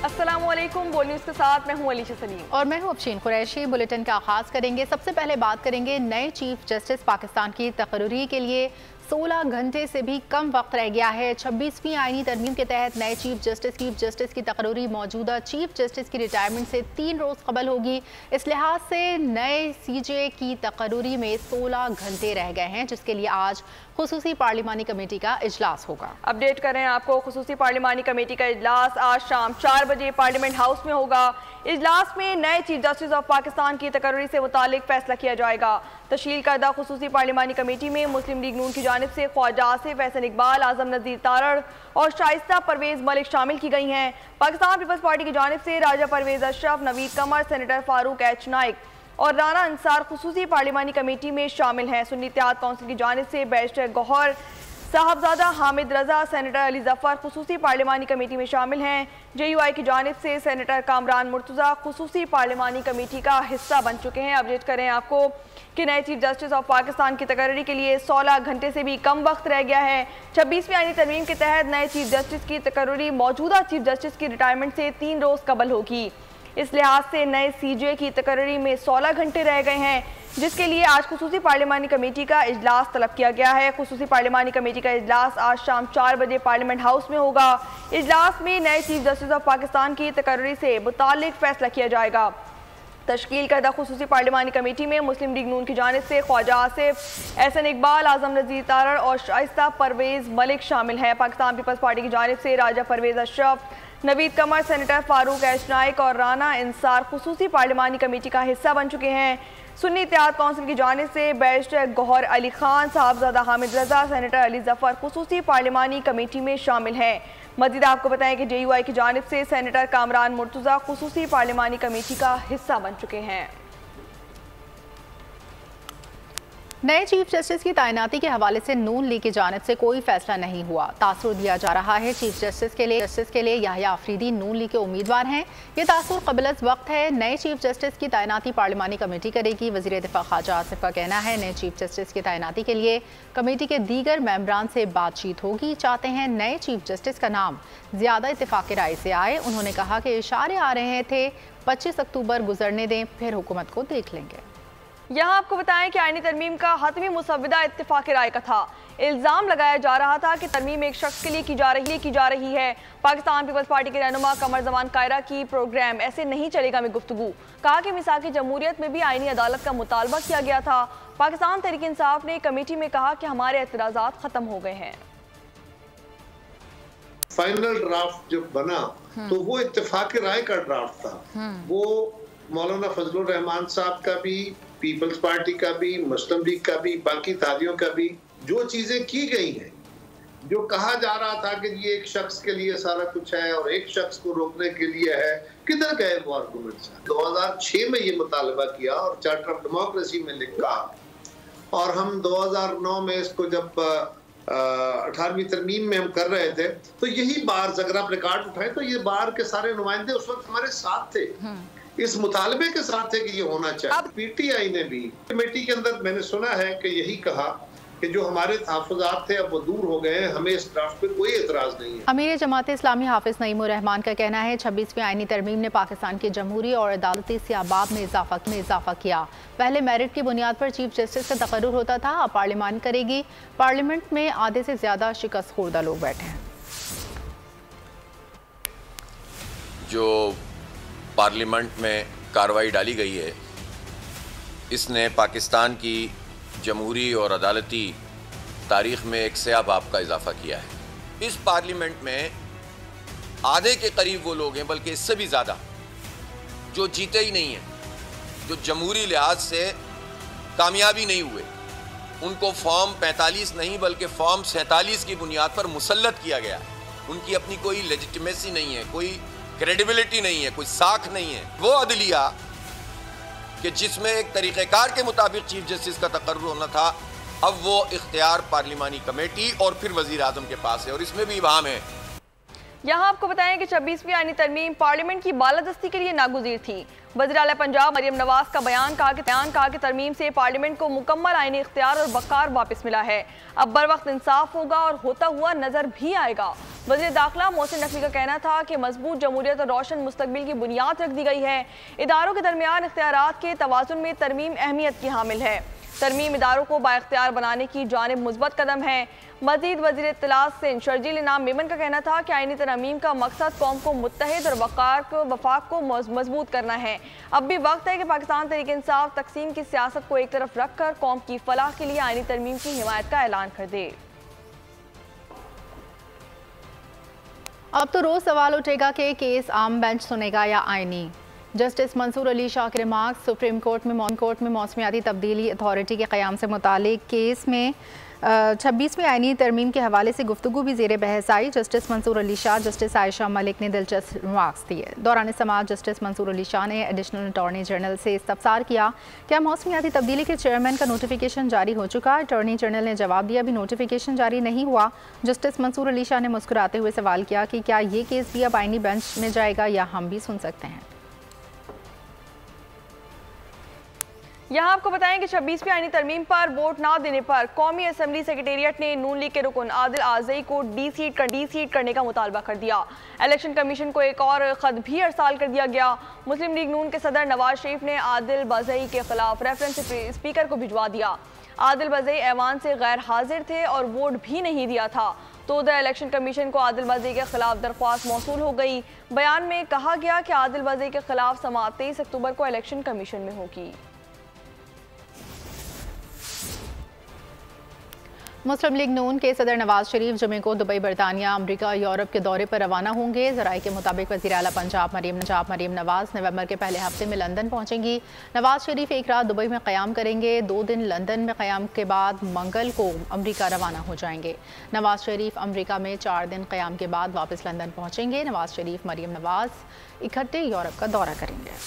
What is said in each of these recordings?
अस्सलामुअलैकुम, बोल न्यूज़ के साथ मैं हूं अलीशा सलीम और मैं हूं अफशीन कुरैशी। बुलेटिन का आगाज करेंगे। सबसे पहले बात करेंगे नए चीफ जस्टिस पाकिस्तान की तकर्री के लिए 16 घंटे से भी कम वक्त रह गया है। 26वीं आईनी तरमीम के तहत नए चीफ जस्टिस की तकर्री मौजूदा चीफ जस्टिस की रिटायरमेंट से 3 रोज़ कबल होगी। इस लिहाज से नए CJ की तकर्री में 16 घंटे रह गए हैं, जिसके लिए आज खुसूसी पार्लिमानी कमेटी का इजलास होगा। अपडेट कर रहे हैं आपको, खुसूसी पार्लिमानी कमेटी का इजलास आज शाम 4 बजे पार्लियामेंट हाउस में होगा। इजलास में नए चीफ जस्टिस ऑफ पाकिस्तान की तकर्री से मुतालिक फैसला किया जाएगा। तश्कील करदा खुसूसी पार्लिमानी कमेटी में मुस्लिम लीग नून की जानिब से ख्वाजा आसिफ, एहसन इकबाल, आजम नज़ीर तारड़ और शाइस्ता परवेज मलिक शामिल की गई हैं। पाकिस्तान पीपल्स पार्टी की जानिब से राजा परवेज अशरफ, नवीद कमर, सेनेटर फारूक H नाइक और राना अंसार खुसूसी पार्लिमानी कमेटी में शामिल हैं। सुन्नी इत्तेहाद काउंसिल की जानिब से बैरिस्टर गौहर, साहबजादा हामिद रजा, सेनेटर अली जफर खुसूसी पार्लिमानी कमेटी में शामिल हैं। JUI की जानिब से सेनेटर कामरान मुर्तज़ा खुसूसी पार्लिमानी कमेटी का हिस्सा बन चुके हैं। अपडेट करें आपको कि नए चीफ जस्टिस ऑफ पाकिस्तान की तकर्री के लिए 16 घंटे से भी कम वक्त रह गया है। 26वीं आईनी तरमीम के तहत नए चीफ जस्टिस की तकर्री मौजूदा चीफ जस्टिस की रिटायरमेंट से 3 रोज़ कबल होगी। इस लिहाज से नए CJ की तकर्री में 16 घंटे रह गए हैं, जिसके लिए आज खुसूसी पार्लिमानी कमेटी का इजलास तलब किया गया है। खुसूसी पार्लिमानी कमेटी का इजलास आज शाम 4 बजे पार्लियामेंट हाउस में होगा। इजलास में नए चीफ जस्टिस ऑफ पाकिस्तान की तकर्री से मुतालिक फैसला किया जाएगा। तश्कील करदा खुसूसी पार्लिमानी कमेटी में मुस्लिम लीग नून की जानिब से ख्वाजा आसिफ, एहसन इकबाल, आजम नज़ीर तारड़ और शाइस्ता परवेज मलिक शामिल हैं। पाकिस्तान पीपल्स पार्टी की जानिब से राजा परवेज अशरफ, नवीद कमर, सेनेटर फारूक H नाइक और राना अंसार खुसूसी पार्लिमानी कमेटी का हिस्सा बन चुके हैं। सुन्नी इत्तेहाद काउंसिल की जानिब से बैरिस्टर गौहर अली खान, साहबजादा हामिद रजा, सेनेटर अली जफर खुसूसी पार्लिमानी कमेटी में शामिल हैं। मज़ीद आपको बताएं कि JUI की जानिब से सेनेटर कामरान मुर्तज़ा खुसूसी पार्लिमानी कमेटी का हिस्सा बन चुके हैं। नए चीफ जस्टिस की तैनाती के हवाले से नून लीग की जानिब से कोई फैसला नहीं हुआ। तासुर दिया जा रहा है चीफ जस्टिस के लिए याह्या आफरीदी नून लीग के उम्मीदवार हैं। ये तासुर क़बल वक्त है। नए चीफ जस्टिस की तैनाती पार्लिमानी कमेटी करेगी। वज़ीर दिफा ख्वाजा आसिफ का कहना है नए चीफ जस्टिस की तैनाती के लिए कमेटी के दीगर मेंबरान से बातचीत होगी। चाहते हैं नए चीफ जस्टिस का नाम ज़्यादा इत्तेफाक़ी राय से आए। उन्होंने कहा कि इशारे आ रहे थे 25 अक्टूबर गुजरने दें, फिर हुकूमत को देख लेंगे। यहाँ आपको बताएं कि आईनी तरमीम का हतमी मुसव्वदा इत्तेफाक़ी राय का था। इल्ज़ाम लगाया जा रहा था कि तरमीम एक शख्स के लिए की जा रही है। पाकिस्तान पीपल्स पार्टी के रहनुमा कमर जमान कायरा की प्रोग्राम ऐसे नहीं चलेगा में गुफ्तगू। कहा कि मिसाक़ जमहूरियत में भी आईनी अदालत का मुतालबा किया गया था। पाकिस्तान तहरीक इंसाफ ने कमेटी में कहा कि हमारे एतराज़ात ख़त्म हो गए हैं। फाइनल ड्राफ्ट जब बना तो वो इत्तेफाक़ी राय का ड्राफ्ट था। वो मौलाना फजलुर रहमान साहब का भी, पीपल्स पार्टी का भी, मुस्लिम लीग का भी, बाकी तादियों का भी, जो चीजें की गई हैं, जो कहा जा रहा था कि ये एक शख्स के लिए सारा कुछ है और एक शख्स को रोकने के लिए है, किधर गए वो आर्गुमेंट्स? 2006 में ये मुतालबा किया और चार्टर ऑफ डेमोक्रेसी में लिखा, और हम 2009 में इसको जब 18वीं तरमीम में हम कर रहे थे तो यही बार, अगर आप रिकॉर्ड उठाएं तो ये बार के सारे नुमाइंदे उस वक्त हमारे साथ थे, इस मुतालबे के साथ है कि ये होना चाहिए। अब PTI ने भी कमेटी के अंदर मैंने सुना है कि यही कहा कि जो हमारे तहफ़्फ़ुज़ात थे अब वो दूर हो गए हैं, हमें इस ड्राफ्ट पे कोई एतराज़ नहीं है। अमीर जमात इस्लामी हाफिज नईमुर रहमान का कहना है 26वीं आईनी तरमीम ने पाकिस्तान की जमहूरी और अदालती सियाबाब में इजाफा किया। पहले मेरिट की बुनियाद पर चीफ जस्टिस का तकर्रुर होता था, अब पार्लियामान करेगी। पार्लियामेंट में आधे से ज़्यादा शिकस्त खुर्दा लोग बैठे हैं। जो पार्लियामेंट में कार्रवाई डाली गई है, इसने पाकिस्तान की जमहूरी और अदालती तारीख़ में एक सयाबाब का इजाफ़ा किया है। इस पार्लियामेंट में आधे के करीब वो लोग हैं, बल्कि इससे भी ज़्यादा, जो जीते ही नहीं हैं, जो जमहूरी लिहाज से कामयाबी नहीं हुए। उनको फॉर्म 45 नहीं बल्कि फॉर्म 47 की बुनियाद पर मुसल्लत किया गया है। उनकी अपनी कोई लेजिटिमेसी नहीं है, कोई क्रेडिबिलिटी नहीं है, कोई साख नहीं है। वो अदलिया कि जिसमें एक तरीक़ेकार के मुताबिक चीफ जस्टिस का तकर्रुर होना था, अब वो इख्तियार पार्लिमानी कमेटी और फिर वज़ीर आज़म के पास है, और इसमें भी इबाम है। यहाँ आपको बताएं कि 26वीं आईनी तरमीम पार्लियामेंट की बालादस्ती के लिए नागुज़ीर थी। वज़ीर आला पंजाब मरियम नवाज का बयान कहा कि तरमीम से पार्लियामेंट को मुकम्मल आईनी इख्तियार और वक़ार वापस मिला है। अब बर वक्त इंसाफ होगा और होता हुआ नजर भी आएगा। वज़ीर दाखिला मोहसिन नकवी का कहना था कि मजबूत जमहूरियत और रोशन मुस्तकबिल की बुनियाद रख दी गई है। इदारों के दरमियान इख्तियारात के तवाज़ुन में तरमीम अहमियत की हामिल है। तरमीम इदारों को बाइख्तियार बनाने की जानिब मुस्बत कदम है। मजीद वज़ीर इत्तलात सिंध शर्जील इनाम मेमन का कहना था कि आईनी तरमीम का मकसद कौम को मुत्तहिद और वफाक को मजबूत करना है। अब भी वक्त है कि पाकिस्तान तहरीक इंसाफ तकसीम की सियासत को एक तरफ रख कर कौम की फलाह के लिए आईनी तरमीम की हिमायत का ऐलान कर दे। अब तो रोज सवाल उठेगा कि केस आम बेंच सुनेगा या आईनी। जस्टिस मंसूर अली शाह के रिमार्क्स सुप्रीम कोर्ट में मौसमियाती तब्दीली अथॉरिटी के क़याम से मुतालिक केस में 26वीं आईनी तरमीम के हवाले से गुफ्तगू भी ज़ेर बहस आई। जस्टिस मंसूर अली शाह, जस्टिस आयशा मलिक ने दिलचस्प रिमार्क्स दिए। दौरान समाअत जस्टिस मंसूर अली शाह ने एडिशनल अटॉर्नी जनरल से इस्तफसार किया, क्या मौसमियाती तब्दीली के चेयरमैन का नोटिफिकेशन जारी हो चुका? अटॉर्नी जनरल ने जवाब दिया, अभी नोटिफिकेशन जारी नहीं हुआ। जस्टिस मंसूर अली शाह ने मुस्कुराते हुए सवाल किया कि क्या ये केस भी अब आईनी बेंच में जाएगा या हम भी सुन सकते हैं। यहाँ आपको बताएं कि 26वीं आईनी तरमीम पर वोट ना देने पर कौमी असम्बली सेक्रेटेरिएट ने नून लीग के रुकन आदिल आज़ई को डी सीट करने का मुतालबा कर दिया। इलेक्शन कमीशन को एक और खत भी अरसाल कर दिया गया। मुस्लिम लीग नून के सदर नवाज शरीफ ने आदिल बाज़ई के खिलाफ रेफरेंस स्पीकर को भिजवा दिया। आदिल बाज़ई ऐवान से गैर हाजिर थे और वोट भी नहीं दिया था, तो उधर इलेक्शन कमीशन को आदिल बाज़ई के खिलाफ दरख्वास्त मौसूल हो गई। बयान में कहा गया कि आदिल बाज़ई के खिलाफ समाअत 23 अक्टूबर को इलेक्शन कमीशन में होगी। मुस्लिम लीग नून के सदर नवाज शरीफ जुमे को दुबई, बरतानिया, अमरीका और यूरोप के दौरे पर रवाना होंगे। ज़राए के मुताबिक वज़ीर आला पंजाब मरियम नवाज नवंबर के पहले हफ्ते में लंदन पहुंचेंगी। नवाज शरीफ एक रात दुबई में क़याम करेंगे, 2 दिन लंदन में क़याम के बाद मंगल को अमरीका रवाना हो जाएंगे। नवाज शरीफ अमरीका में 4 दिन क़याम के बाद वापस लंदन पहुँचेंगे। नवाज शरीफ मरियम नवाज इकट्ठे यूरोप का दौरा करेंगे।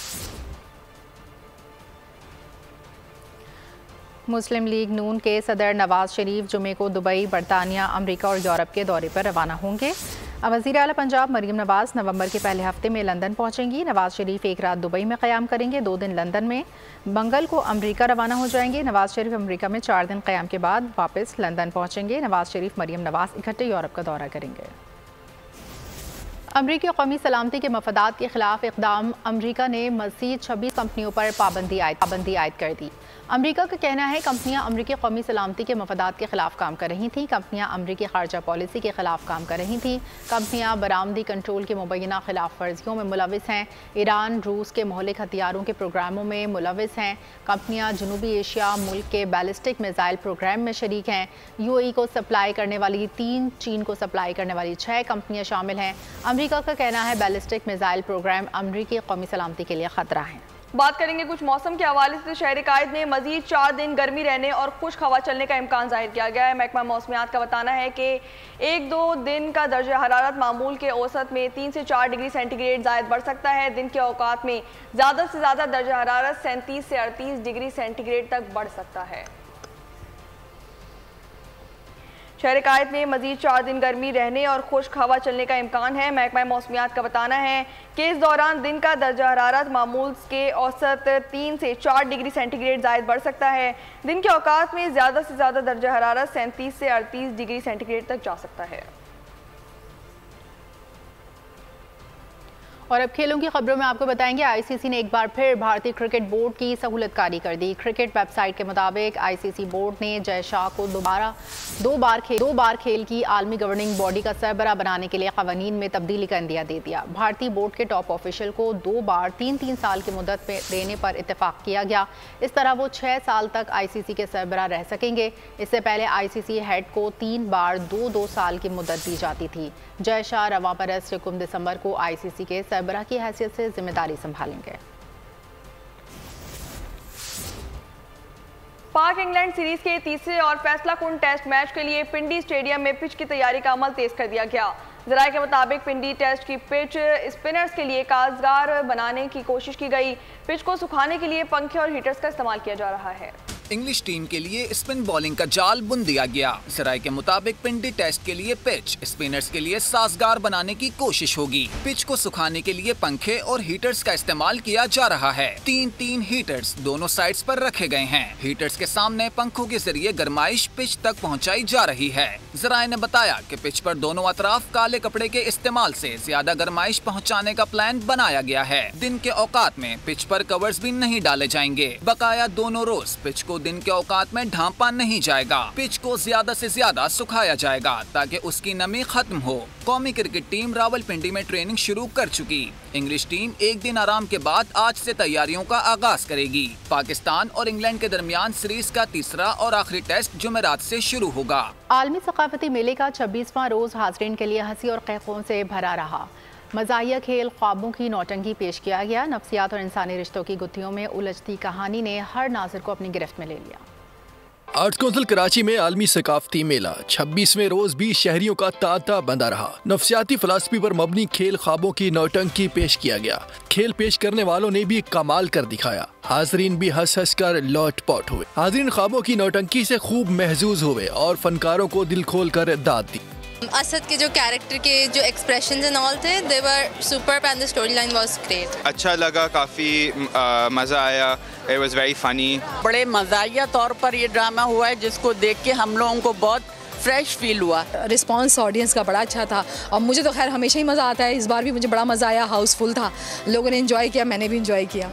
मुस्लिम लीग नून के सदर नवाज शरीफ जुमे को दुबई, बरतानिया, अमरीका और यूरोप के दौरे पर रवाना होंगे। वज़ीर आला पंजाब मरियम नवाज नवंबर के पहले हफ्ते में लंदन पहुंचेंगी। नवाज शरीफ एक रात दुबई में क़याम करेंगे, 2 दिन लंदन में, मंगल को अमरीका रवाना हो जाएंगे। नवाज शरीफ अमरीका में 4 दिन क़याम के बाद वापस लंदन पहुँचेंगे। नवाज शरीफ मरियम नवाज इकट्ठे यूरोप का दौरा करेंगे। अमरीकी कौमी सलामती के मफादात के खिलाफ इक़दाम। अमरीका ने मज़ीद 26 कंपनियों पर पाबंदी आयद कर दी। अमरीका का कहना है कंपनियां अमरीकी कौमी सलामती के मफादात के खिलाफ काम कर रही थीं। कंपनियां अमरीकी खारजा पॉलिसी के खिलाफ काम कर रही थीं। कंपनियां बरामदी कंट्रोल के मुबैना खिलाफ वर्जियों में मुलविस हैं। ईरान, रूस के महलिक हथियारों के प्रोग्रामों में मुलविस हैं। कंपनियां जनूबी एशिया मुल्क के बैलिस्टिक मिसाइल प्रोग्राम में शरीक हैं। UAE को सप्लाई करने वाली 3, चीन को सप्लाई करने वाली 6 कंपनियां शामिल हैं। अमरीका का कहना है बैलिस्टिक मिसाइल प्रोग्राम अमरीकी कौमी सलामती के लिए खतरा है। बात करेंगे कुछ मौसम के हवाले से। शहर कायद में मजीद 4 दिन गर्मी रहने और खुश्क हवा चलने का इम्कान जाहिर किया गया है। महकमा मौसमियात का बताना है कि 1-2 दिन का दर्जा हरारत मामूल के औसत में 3 से 4 डिग्री सेंटीग्रेड जायद बढ़ सकता है। दिन के औकात में ज़्यादा से ज़्यादा दर्जा हरारत 37 से 38 डिग्री सेंटीग्रेड तक बढ़ सकता है। शहर कायद में मजीद 4 दिन गर्मी रहने और खुश्क हवा चलने का इम्कान है। महकमा मौसमियात का बताना है कि इस दौरान दिन का दर्जा हरारत मामूल के औसत 3 से 4 डिग्री सेंटीग्रेड जायद बढ़ सकता है। दिन के औकात में ज़्यादा से ज़्यादा दर्जा हरारत 37 से 38 डिग्री सेंटीग्रेड तक जा सकता है। और अब खेलों की खबरों में आपको बताएंगे ICC ने एक बार फिर भारतीय क्रिकेट बोर्ड की सहूलतकारी कर दी। क्रिकेट वेबसाइट के मुताबिक ICC बोर्ड ने जय शाह को दो बार खेल की आलमी गवर्निंग बॉडी का सरबराह बनाने के लिए कवानीन में तब्दीली का इंदिया दे दिया। भारतीय बोर्ड के टॉप ऑफिशियल को 2 बार 3-3 साल की मुद्दत में देने पर इत्तेफाक किया गया। इस तरह वो 6 साल तक ICC के सरबराह रह सकेंगे। इससे पहले ICC हेड को 3 बार 2-2 साल की मुद्दत दी जाती थी। जय शाह रवां बरस 9 दिसंबर को ICC के सरबराह की हैसियत से जिम्मेदारी संभालेंगे। पाक इंग्लैंड सीरीज के तीसरे और फैसला कुन टेस्ट मैच के लिए पिंडी स्टेडियम में पिच की तैयारी का अमल तेज कर दिया गया। ज़राए के मुताबिक पिंडी टेस्ट की पिच स्पिनर्स के लिए कारगर बनाने की कोशिश की गई। पिच को सुखाने के लिए पंखे और हीटर्स का इस्तेमाल किया जा रहा है। इंग्लिश टीम के लिए स्पिन बॉलिंग का जाल बुन दिया गया। जराये के मुताबिक पिंडी टेस्ट के लिए पिच स्पिनर्स के लिए साजगार बनाने की कोशिश होगी। पिच को सुखाने के लिए पंखे और हीटर्स का इस्तेमाल किया जा रहा है। 3 हीटर्स दोनों साइड्स पर रखे गए हैं। हीटर्स के सामने पंखों के जरिए गर्माइश पिच तक पहुंचाई जा रही है। जराये ने बताया कि पिच पर दोनों अतराफ काले कपड़े के इस्तेमाल से ज्यादा गर्माइश पहुंचाने का प्लान बनाया गया है। दिन के औकात में पिच पर कवर्स भी नहीं डाले जाएंगे। बकाया दोनों रोज पिच को दिन के औकात में ढांपा नहीं जाएगा। पिच को ज्यादा से ज्यादा सुखाया जाएगा ताकि उसकी नमी खत्म हो। कौमी क्रिकेट टीम रावलपिंडी में ट्रेनिंग शुरू कर चुकी। इंग्लिश टीम एक दिन आराम के बाद आज से तैयारियों का आगाज करेगी। पाकिस्तान और इंग्लैंड के दरमियान सीरीज का तीसरा और आखिरी टेस्ट जुमेरात से शुरू होगा। आलमी सकाफती मेले का 26वां रोज हाज़रीन के लिए हंसी और क़ैक़ों से भरा रहा। मज़ाहिया खेल, ख्वाबों की नौटंकी पेश किया गया। नफ्सियात और इंसानी रिश्तों की गुत्थियों में उलझती कहानी ने हर नाज़िर को अपनी गिरफ्त में ले लिया। आर्ट्स काउंसिल कराची में आलमी सकाफती मेला 26वें रोज भी शहरियों का तांता बंधा रहा। नफ्सियाती फिलासफी पर मबनी खेल, ख्वाबों की नौटंकी पेश किया गया। खेल पेश करने वालों ने भी कमाल कर दिखाया। हाजरीन भी हंस हंस कर लौट पौट हुए। हाजरीन ख्वाबों की नौटंकी से खूब महजूज हुए और फनकारों को दिल खोल कर दाद दी। असद के जो कैरेक्टर के जो एक्सप्रेशंस एंड ऑल थे, they were superb and the story line was great. अच्छा लगा, काफ़ी मज़ा आया। It was very funny. बड़े मज़ाहिया तौर पर ये ड्रामा हुआ है जिसको देख के हम लोगों को बहुत फ्रेश फील हुआ। रिस्पांस ऑडियंस का बड़ा अच्छा था और मुझे तो खैर हमेशा ही मज़ा आता है। इस बार भी मुझे बड़ा मज़ा आया। हाउसफुल था, लोगों ने एंजॉय किया, मैंने भी एंजॉय किया।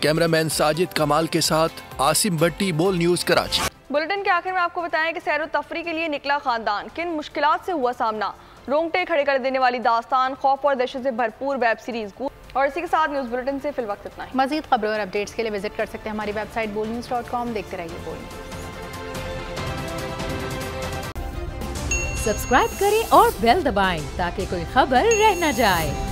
कैमरामैन साजिद कमाल के साथ आसिम भट्टी, बोल न्यूज़ कराची। बुलेटिन के आखिर में आपको बताएं कि सैर व तफरी के लिए निकला खानदान, किन मुश्किलात से हुआ सामना। रोंगटे खड़े कर देने वाली दास्तान, खौफ और दहशत से भरपूर वेब सीरीज। और इसी के साथ न्यूज़ बुलेटिन से फिल वक्त इतना ही। मजीद खबरों और अपडेट्स के लिए विजिट कर सकते हैं हमारी वेबसाइट bolnews.com। देखते रहिए बोल न्यूज़। सब्सक्राइब करें और बेल दबाएं ताकि कोई खबर रह न जाए।